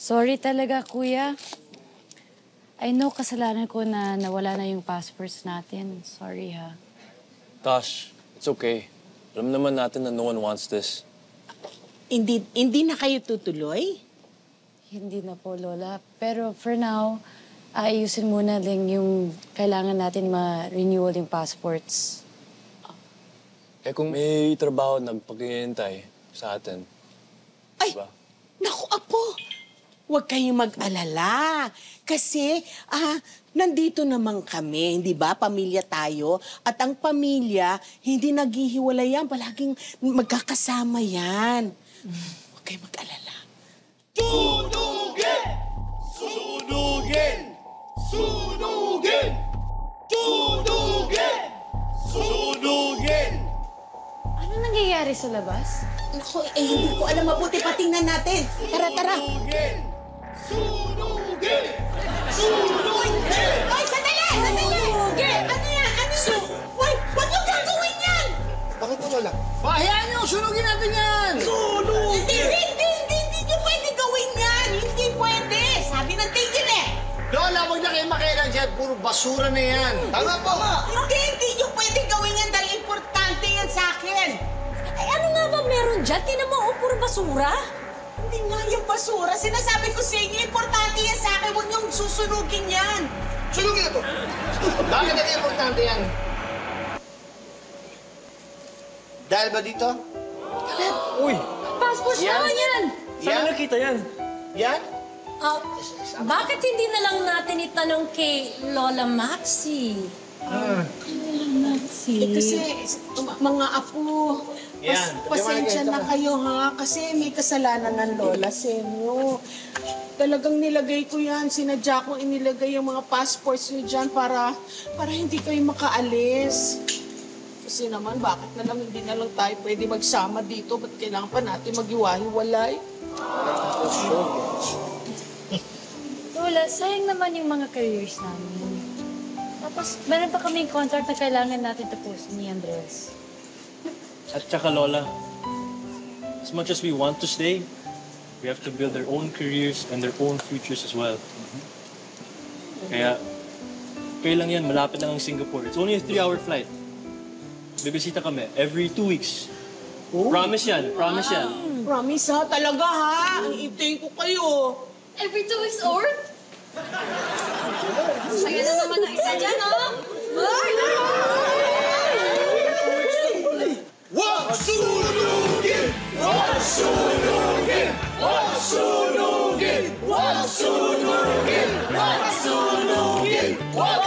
Sorry talaga, kuya. I know kasalanan ko na nawala na yung passports natin. Sorry, ha. Tosh, it's okay. Alam naman natin na no one wants this. Hindi na kayo tutuloy? Hindi na po, Lola. Pero for now, ayusin muna lang yung kailangan natin ma-renewal yung passports. Eh kung may trabaho nagpaghihintay sa atin, Ay, diba? naku, Apo! Huwag kayong mag-alala. Kasi, nandito naman kami, hindi ba? Pamilya tayo. At ang pamilya, hindi naghihiwalay yan. Palaging magkakasama yan. Huwag kayong mag-alala. Sunugin! Sunugin! Sunugin! Sunugin! Sunugin! Ano nangyayari sa labas? Naku, hindi ko alam. Mabuti patingnan natin. Tara, tara. Sunugin! Sunugin! Sunugin! Ay, sandali! Sandali! Sunugin! Ano yan? Ano yan? Uy, huwag yung gagawin yan! Bakit mo, Lola? Hayaan niyo! Sunugin natin yan! Hindi nyo pwede gawin yan! Hindi pwede! Sabi ng tigil eh! Lola, huwag na kayo makailan dyan. Puro basura na yan. Tama po! Hindi nyo pwede gawin yan dahil importante yan sa akin! Ay, ano nga ba meron dyan? Tinan mo, puro basura. Hindi nga yung basura. Sinasabi ko sa inyo, importante yan sa akin. Huwag niyong susunugin yan. Sunugin na to! Bakit ang importante yan? Dahil ba dito? Uy! Passport Yan. naman yan. Saan nakita yan? Yan? Bakit hindi na lang natin itanong kay Lola Maxie? Kasi, mga apo, Yan. pasensya na kayo ha. Kasi may kasalanan ng lola sa inyo. Talagang nilagay ko yan. Sinadya kong inilagay yung mga passports nyo dyan para hindi kayo makaalis. Kasi naman, bakit na lang hindi na lang tayo pwede magsama dito? Ba't kailangan pa natin maghiwa-hiwalay? Lola, sayang naman yung mga careers namin. Tapos, meron pa kaming contract na kailangan natin tapusin ni Andres. At saka Lola, as much as we want to stay, we have to build their own careers and their own futures as well. Kaya, okay lang yan, malapit lang ang Singapore. It's only a 3-hour flight. Bibisita kami every 2 weeks. Promise yan, promise yan. Promise ha, talaga ha. Ang iptayin ko kayo. Every 2 weeks or? Saya na naman ang isa dyan, oh! Wag sunugin! Wag sunugin! Wag sunugin! Wag sunugin! Wag sunugin! Wag